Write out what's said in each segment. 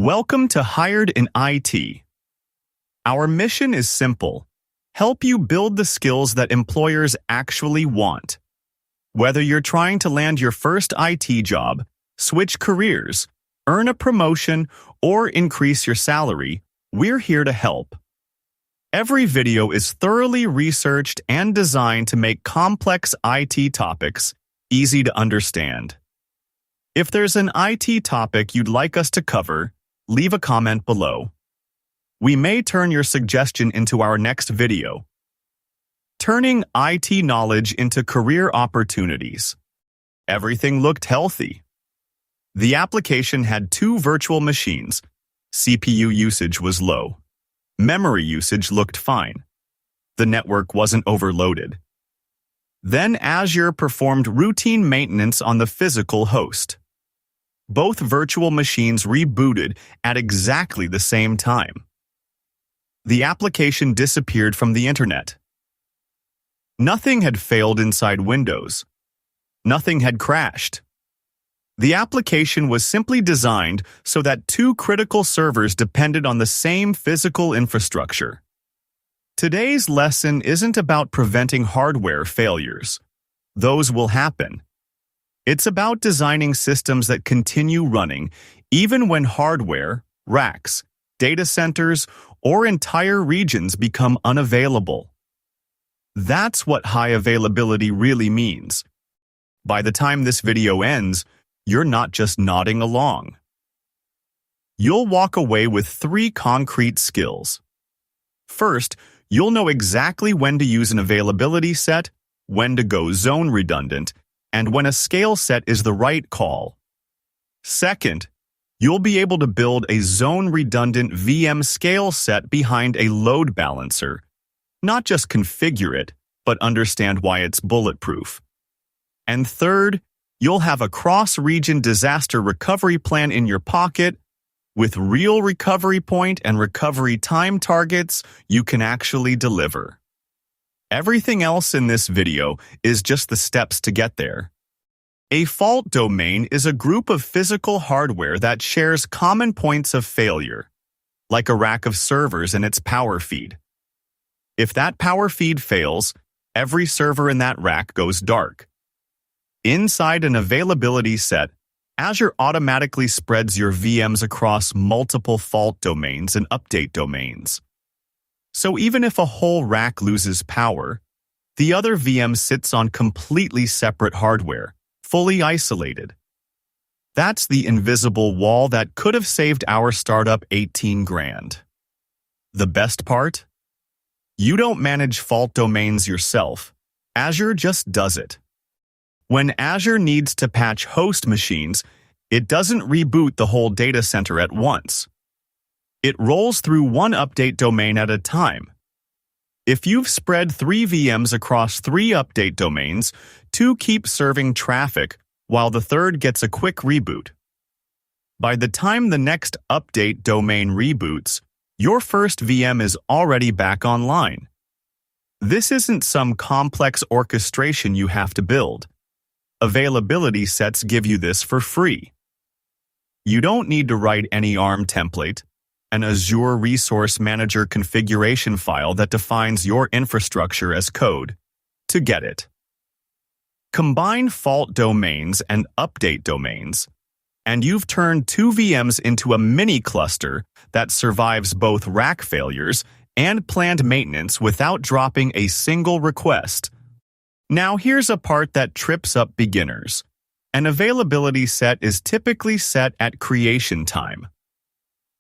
Welcome to Hired in IT. Our mission is simple: help you build the skills that employers actually want. Whether you're trying to land your first IT job, switch careers, earn a promotion, or increase your salary, we're here to help. Every video is thoroughly researched and designed to make complex IT topics easy to understand. If there's an IT topic you'd like us to cover, leave a comment below. We may turn your suggestion into our next video. Turning IT knowledge into career opportunities. Everything looked healthy. The application had 2 virtual machines. CPU usage was low. Memory usage looked fine. The network wasn't overloaded. Then Azure performed routine maintenance on the physical host. Both virtual machines rebooted at exactly the same time. The application disappeared from the internet. Nothing had failed inside Windows. Nothing had crashed. The application was simply designed so that 2 critical servers depended on the same physical infrastructure. Today's lesson isn't about preventing hardware failures. Those will happen. It's about designing systems that continue running even when hardware, racks, data centers, or entire regions become unavailable. That's what high availability really means. By the time this video ends, you're not just nodding along. You'll walk away with 3 concrete skills. First, you'll know exactly when to use an availability set, when to go zone redundant, and when a scale set is the right call. Second, you'll be able to build a zone-redundant VM scale set behind a load balancer, not just configure it, but understand why it's bulletproof. And third, you'll have a cross-region disaster recovery plan in your pocket with real recovery point and recovery time targets you can actually deliver. Everything else in this video is just the steps to get there. A fault domain is a group of physical hardware that shares common points of failure, like a rack of servers and its power feed. If that power feed fails, every server in that rack goes dark. Inside an availability set, Azure automatically spreads your VMs across multiple fault domains and update domains. So even if a whole rack loses power, the other VM sits on completely separate hardware, fully isolated. That's the invisible wall that could have saved our startup 18 grand. The best part? You don't manage fault domains yourself. Azure just does it. When Azure needs to patch host machines, it doesn't reboot the whole data center at once. It rolls through one update domain at a time. If you've spread 3 VMs across 3 update domains, 2 keep serving traffic while the third gets a quick reboot. By the time the next update domain reboots, your first VM is already back online. This isn't some complex orchestration you have to build. Availability sets give you this for free. You don't need to write any ARM template, an Azure Resource Manager configuration file that defines your infrastructure as code, to get it. Combine fault domains and update domains, and you've turned 2 VMs into a mini cluster that survives both rack failures and planned maintenance without dropping a single request. Now here's a part that trips up beginners. An availability set is typically set at creation time.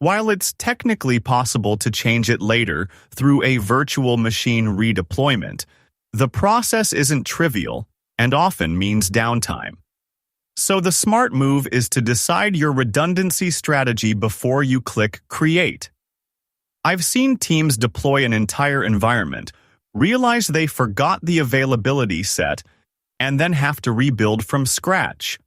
While it's technically possible to change it later through a virtual machine redeployment, the process isn't trivial and often means downtime. So the smart move is to decide your redundancy strategy before you click Create. I've seen teams deploy an entire environment, realize they forgot the availability set, and then have to rebuild from scratch.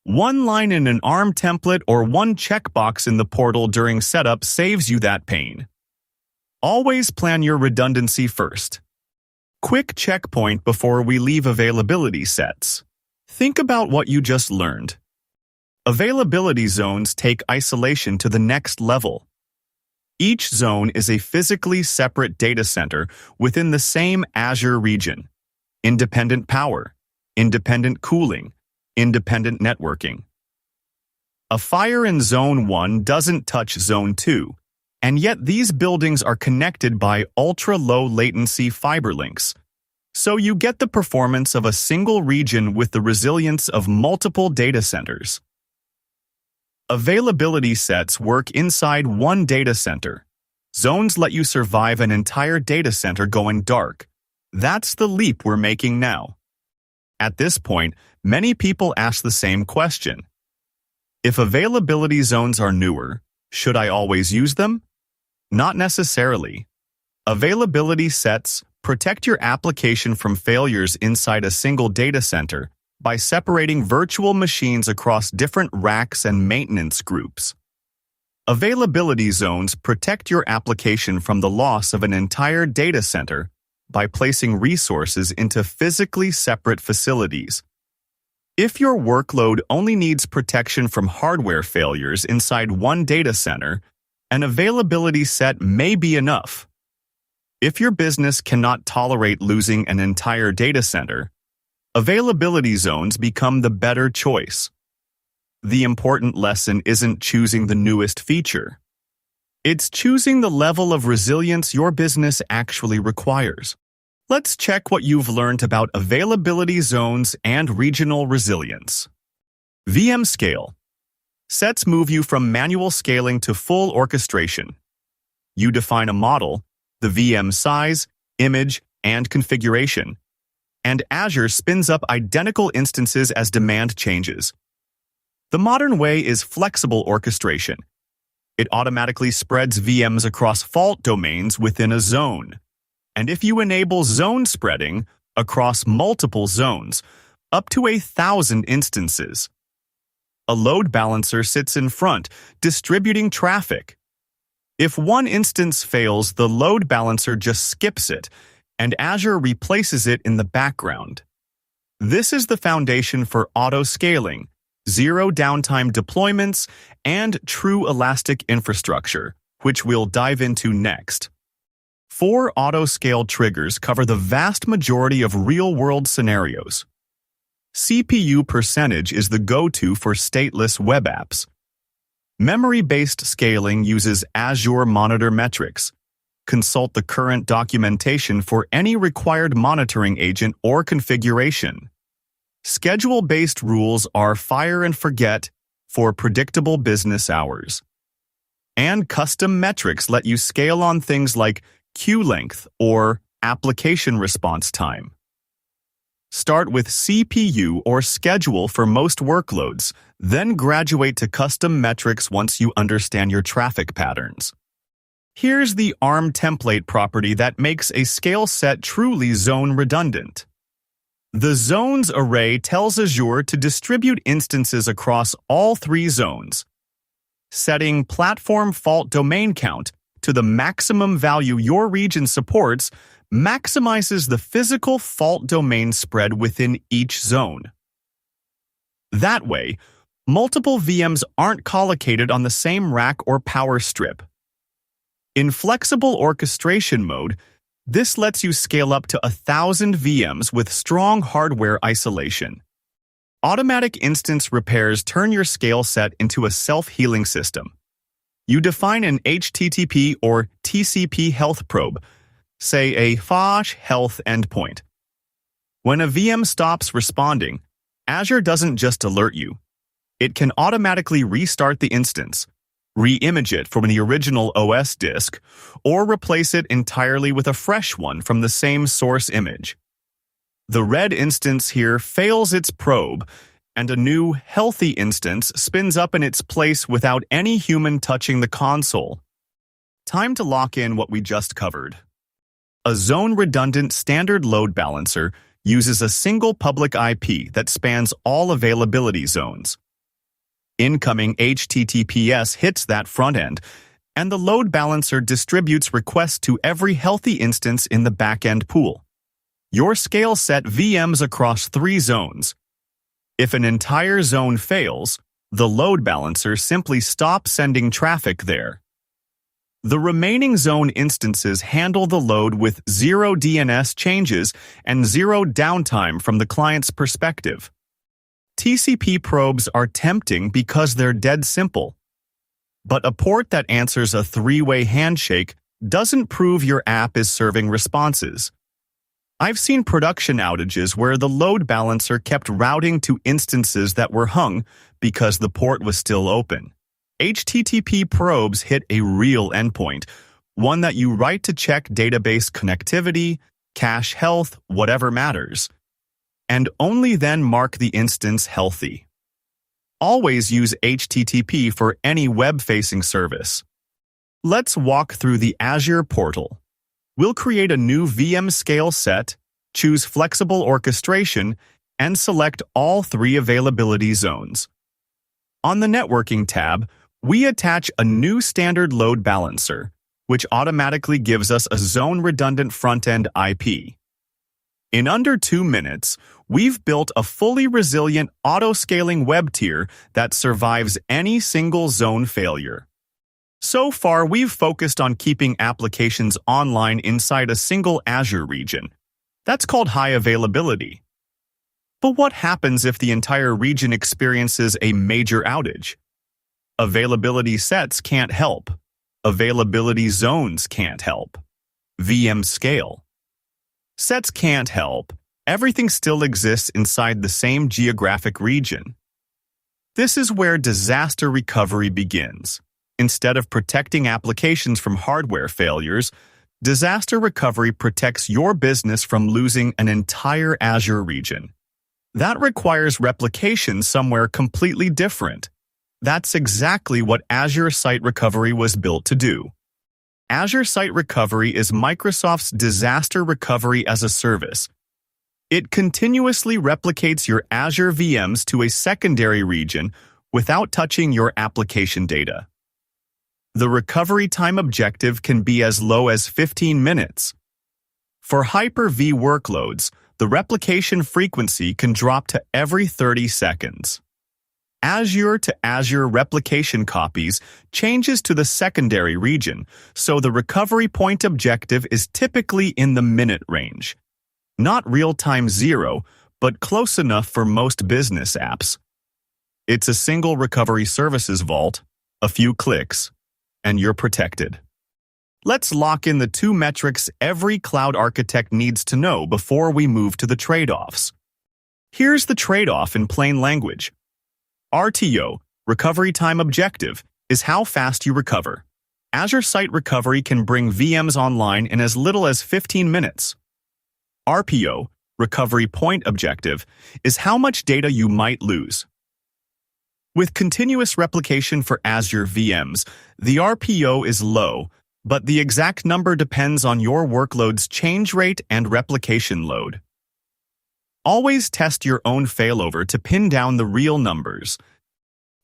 One line in an ARM template or one checkbox in the portal during setup saves you that pain. Always plan your redundancy first. Quick checkpoint before we leave availability sets. Think about what you just learned. Availability zones take isolation to the next level. Each zone is a physically separate data center within the same Azure region. Independent power, independent cooling, independent networking. A fire in Zone 1 doesn't touch Zone 2, and yet these buildings are connected by ultra-low latency fiber links. So you get the performance of a single region with the resilience of multiple data centers. Availability sets work inside one data center. Zones let you survive an entire data center going dark. That's the leap we're making now. At this point, many people ask the same question. If availability zones are newer, should I always use them? Not necessarily. Availability sets protect your application from failures inside a single data center by separating virtual machines across different racks and maintenance groups. Availability zones protect your application from the loss of an entire data center by placing resources into physically separate facilities. If your workload only needs protection from hardware failures inside one data center, an availability set may be enough. If your business cannot tolerate losing an entire data center, availability zones become the better choice. The important lesson isn't choosing the newest feature. It's choosing the level of resilience your business actually requires. Let's check what you've learned about availability zones and regional resilience. VM scale. Sets move you from manual scaling to full orchestration. You define a model, the VM size, image, and configuration, and Azure spins up identical instances as demand changes. The modern way is flexible orchestration. It automatically spreads VMs across fault domains within a zone. And if you enable zone spreading across multiple zones, up to 1,000 instances. A load balancer sits in front, distributing traffic. If one instance fails, the load balancer just skips it, and Azure replaces it in the background. This is the foundation for auto-scaling, zero downtime deployments, and true elastic infrastructure, which we'll dive into next. 4 auto-scale triggers cover the vast majority of real-world scenarios. CPU percentage is the go-to for stateless web apps. Memory-based scaling uses Azure Monitor Metrics. Consult the current documentation for any required monitoring agent or configuration. Schedule-based rules are fire and forget for predictable business hours. And custom metrics let you scale on things like queue length or application response time. Start with CPU or schedule for most workloads, then graduate to custom metrics once you understand your traffic patterns. Here's the ARM template property that makes a scale set truly zone redundant. The zones array tells Azure to distribute instances across all 3 zones. Setting platform fault domain count to the maximum value your region supports maximizes the physical fault domain spread within each zone. That way, multiple VMs aren't collocated on the same rack or power strip. In flexible orchestration mode, this lets you scale up to 1,000 VMs with strong hardware isolation. Automatic instance repairs turn your scale set into a self-healing system. You define an HTTP or TCP health probe, say a Outage health endpoint. When a VM stops responding, Azure doesn't just alert you. It can automatically restart the instance, re-image it from the original OS disk, or replace it entirely with a fresh one from the same source image. The red instance here fails its probe, and a new, healthy instance spins up in its place without any human touching the console. Time to lock in what we just covered. A zone-redundant standard load balancer uses a single public IP that spans all availability zones. Incoming HTTPS hits that front end, and the load balancer distributes requests to every healthy instance in the back-end pool. Your scale set VMs across 3 zones. If an entire zone fails, The load balancer simply stops sending traffic there. The remaining zone instances handle the load with zero DNS changes and zero downtime from the client's perspective. TCP probes are tempting because they're dead simple. But a port that answers a three-way handshake doesn't prove your app is serving responses. I've seen production outages where the load balancer kept routing to instances that were hung because the port was still open. HTTP probes hit a real endpoint, one that you write to check database connectivity, cache health, whatever matters, and only then mark the instance healthy. Always use HTTP for any web-facing service. Let's walk through the Azure portal. We'll create a new VM scale set, choose flexible orchestration, and select all three availability zones. On the Networking tab, we attach a new standard load balancer, which automatically gives us a zone-redundant front-end IP. In under 2 minutes, we've built a fully resilient auto-scaling web tier that survives any single zone failure. So far, we've focused on keeping applications online inside a single Azure region. That's called high availability. But what happens if the entire region experiences a major outage? Availability sets can't help. Availability zones can't help. VM scale. Sets can't help. Everything still exists inside the same geographic region. This is where disaster recovery begins. Instead of protecting applications from hardware failures, disaster recovery protects your business from losing an entire Azure region. That requires replication somewhere completely different. That's exactly what Azure Site Recovery was built to do. Azure Site Recovery is Microsoft's disaster recovery as a service. It continuously replicates your Azure VMs to a secondary region without touching your application data. The recovery time objective can be as low as 15 minutes. For Hyper-V workloads, the replication frequency can drop to every 30 seconds. Azure to Azure replication copies changes to the secondary region, so the recovery point objective is typically in the minute range. Not real-time 0, but close enough for most business apps. It's a single recovery services vault, a few clicks, and you're protected. Let's lock in the 2 metrics every cloud architect needs to know before we move to the trade-offs. Here's the trade-off in plain language. RTO, recovery time objective, is how fast you recover. Azure Site Recovery can bring VMs online in as little as 15 minutes. RPO, recovery point objective, is how much data you might lose. With continuous replication for Azure VMs, the RPO is low, but the exact number depends on your workload's change rate and replication load. Always test your own failover to pin down the real numbers.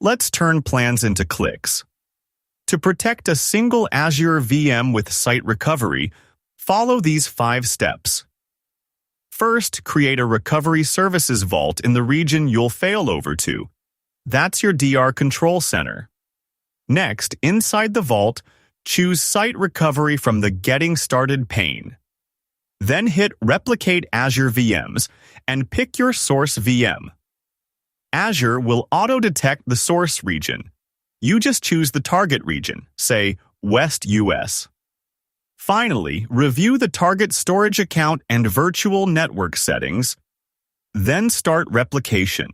Let's turn plans into clicks. To protect a single Azure VM with site recovery, follow these 5 steps. First, create a recovery services vault in the region you'll failover to. That's your DR control center. Next, inside the vault, choose Site Recovery from the Getting Started pane. Then hit Replicate Azure VMs and pick your source VM. Azure will auto-detect the source region. You just choose the target region, say West US. Finally, review the target storage account and virtual network settings, then start replication.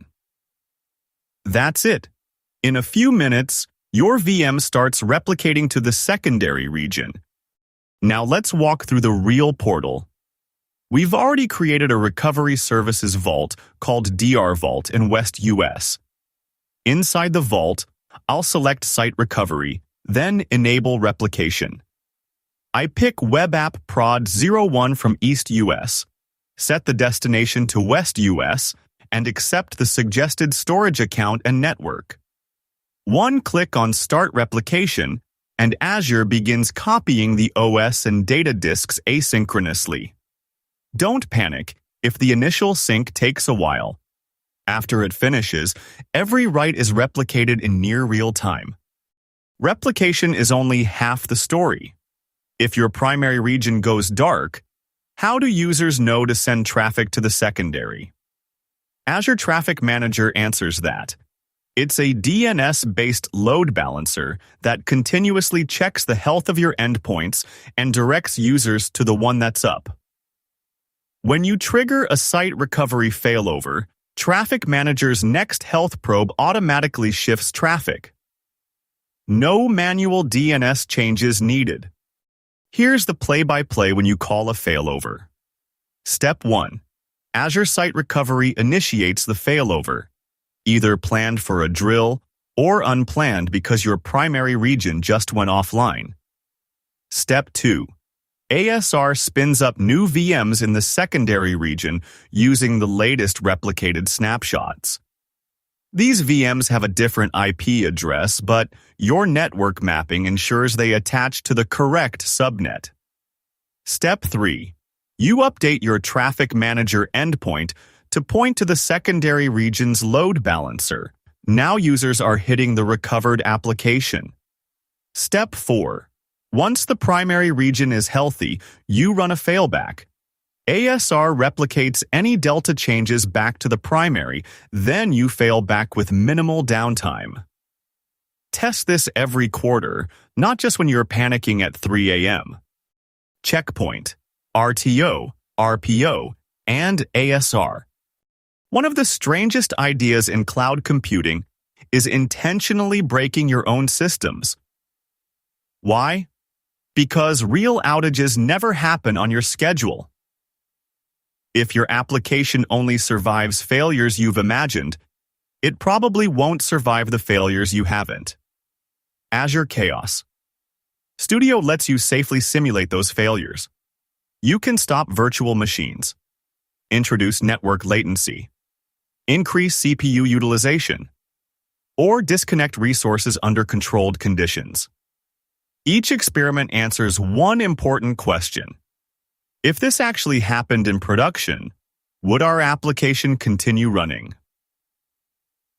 That's it. In a few minutes, your VM starts replicating to the secondary region. Now let's walk through the real portal. We've already created a recovery services vault called DR Vault in West US. Inside the vault, I'll select Site Recovery, then enable replication. I pick Web App Prod 01 from East US, set the destination to West US, and accept the suggested storage account and network. One click on Start Replication, and Azure begins copying the OS and data disks asynchronously. Don't panic if the initial sync takes a while. After it finishes, every write is replicated in near real time. Replication is only half the story. If your primary region goes dark, how do users know to send traffic to the secondary? Azure Traffic Manager answers that. It's a DNS-based load balancer that continuously checks the health of your endpoints and directs users to the one that's up. When you trigger a site recovery failover, Traffic Manager's next health probe automatically shifts traffic. No manual DNS changes needed. Here's the play-by-play when you call a failover. Step 1. Azure Site Recovery initiates the failover, either planned for a drill or unplanned because your primary region just went offline. Step 2. ASR spins up new VMs in the secondary region using the latest replicated snapshots. These VMs have a different IP address, but your network mapping ensures they attach to the correct subnet. Step 3. You update your Traffic Manager endpoint to point to the secondary region's load balancer. Now users are hitting the recovered application. Step 4. Once the primary region is healthy, you run a failback. ASR replicates any delta changes back to the primary, then you fail back with minimal downtime. Test this every quarter, not just when you're panicking at 3 a.m. Checkpoint, RTO, RPO, and ASR. One of the strangest ideas in cloud computing is intentionally breaking your own systems. Why? Because real outages never happen on your schedule. If your application only survives failures you've imagined, it probably won't survive the failures you haven't. Azure Chaos Studio lets you safely simulate those failures. You can stop virtual machines, introduce network latency, increase CPU utilization, or disconnect resources under controlled conditions. Each experiment answers one important question. If this actually happened in production, would our application continue running?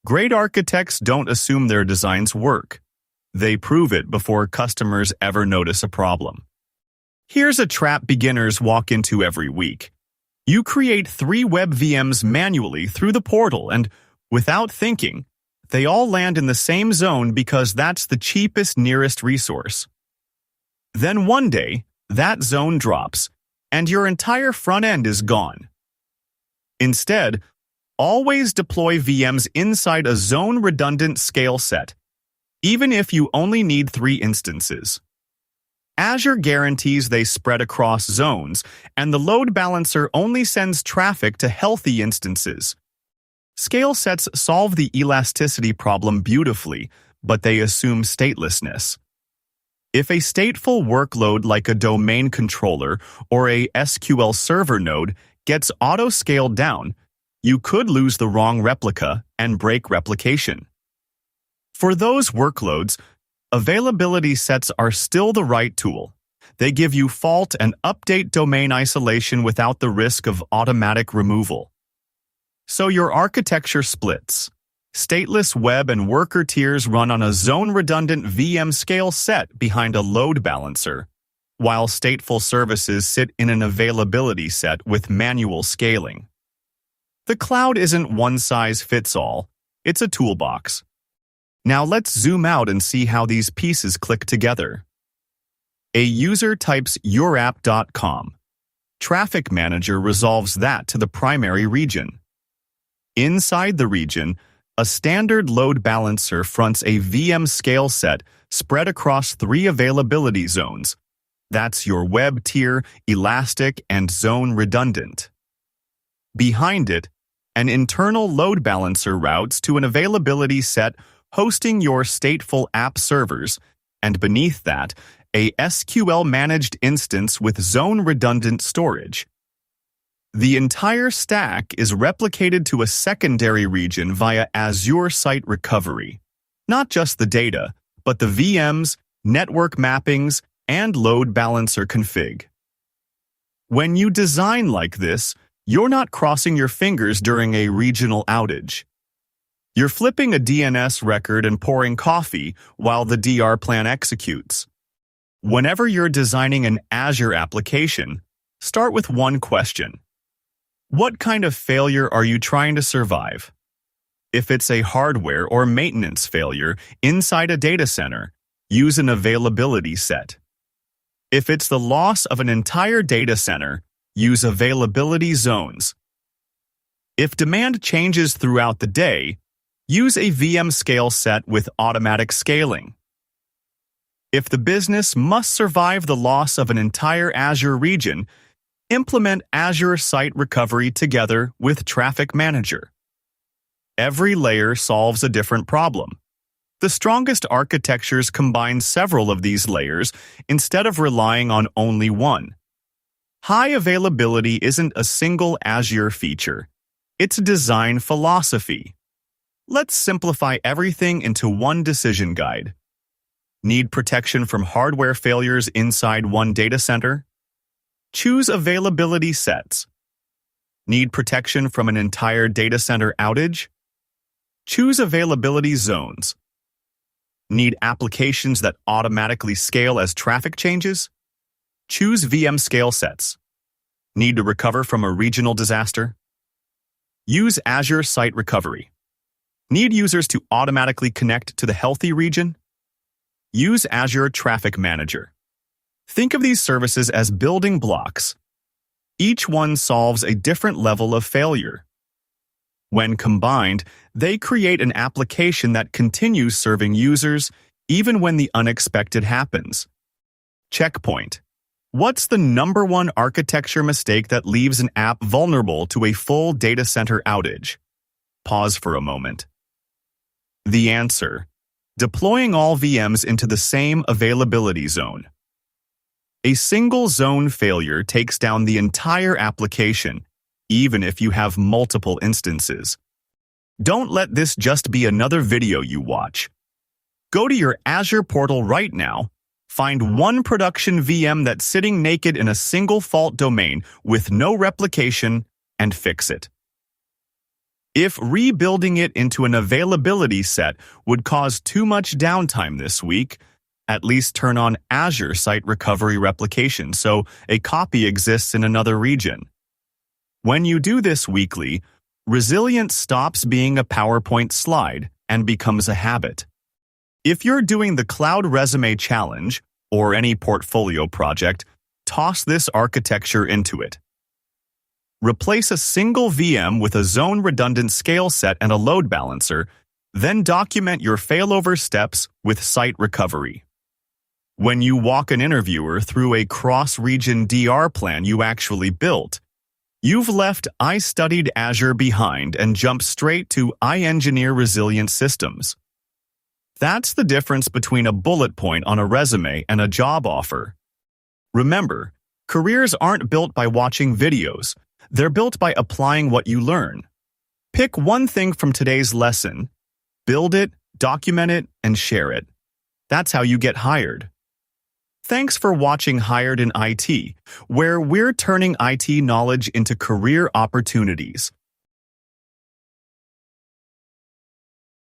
Great architects don't assume their designs work. They prove it before customers ever notice a problem. Here's a trap beginners walk into every week. You create 3 web VMs manually through the portal and, without thinking, they all land in the same zone because that's the cheapest nearest resource. Then one day, that zone drops, and your entire front end is gone. Instead, always deploy VMs inside a zone-redundant scale set, even if you only need 3 instances. Azure guarantees they spread across zones, and the load balancer only sends traffic to healthy instances. Scale sets solve the elasticity problem beautifully, but they assume statelessness. If a stateful workload like a domain controller or a SQL server node gets auto-scaled down, you could lose the wrong replica and break replication. For those workloads, availability sets are still the right tool. They give you fault and update domain isolation without the risk of automatic removal. So your architecture splits. Stateless web and worker tiers run on a zone-redundant VM scale set behind a load balancer, while stateful services sit in an availability set with manual scaling. The cloud isn't one-size-fits-all. It's a toolbox. Now let's zoom out and see how these pieces click together. A user types yourapp.com. Traffic Manager resolves that to the primary region. Inside the region, a standard load balancer fronts a VM scale set spread across 3 availability zones. That's your web tier, elastic, and zone redundant. Behind it, an internal load balancer routes to an availability set hosting your stateful app servers, and beneath that, a SQL-managed instance with zone-redundant storage. The entire stack is replicated to a secondary region via Azure Site Recovery. Not just the data, but the VMs, network mappings, and load balancer config. When you design like this, You're not crossing your fingers during a regional outage. You're flipping a DNS record and pouring coffee while the DR plan executes. Whenever you're designing an Azure application, start with one question. What kind of failure are you trying to survive? If it's a hardware or maintenance failure inside a data center, use an availability set. If it's the loss of an entire data center, use availability zones. If demand changes throughout the day, use a VM scale set with automatic scaling. If the business must survive the loss of an entire Azure region, implement Azure Site Recovery together with Traffic Manager. Every layer solves a different problem. The strongest architectures combine several of these layers instead of relying on only one. High availability isn't a single Azure feature. It's a design philosophy. Let's simplify everything into one decision guide. Need protection from hardware failures inside one data center? Choose availability sets. Need protection from an entire data center outage? Choose availability zones. Need applications that automatically scale as traffic changes? Choose VM scale sets. Need to recover from a regional disaster? Use Azure Site Recovery. Need users to automatically connect to the healthy region? Use Azure Traffic Manager. Think of these services as building blocks. Each one solves a different level of failure. When combined, they create an application that continues serving users even when the unexpected happens. Checkpoint. What's the number one architecture mistake that leaves an app vulnerable to a full data center outage? Pause for a moment. The answer: deploying all VMs into the same availability zone. A single zone failure takes down the entire application, even if you have multiple instances. Don't let this just be another video you watch. Go to your Azure portal right now, find one production VM that's sitting naked in a single fault domain with no replication, and fix it. If rebuilding it into an availability set would cause too much downtime this week, at least turn on Azure Site Recovery Replication so a copy exists in another region. When you do this weekly, resilience stops being a PowerPoint slide and becomes a habit. If you're doing the Cloud Resume Challenge or any portfolio project, toss this architecture into it. Replace a single VM with a zone redundant scale set and a load balancer, then document your failover steps with site recovery. When you walk an interviewer through a cross-region DR plan you actually built, you've left "I studied Azure" behind and jumped straight to "I engineer resilient systems." That's the difference between a bullet point on a resume and a job offer. Remember, careers aren't built by watching videos. They're built by applying what you learn. Pick one thing from today's lesson, build it, document it, and share it. That's how you get hired. Thanks for watching Hired in IT, where we're turning IT knowledge into career opportunities.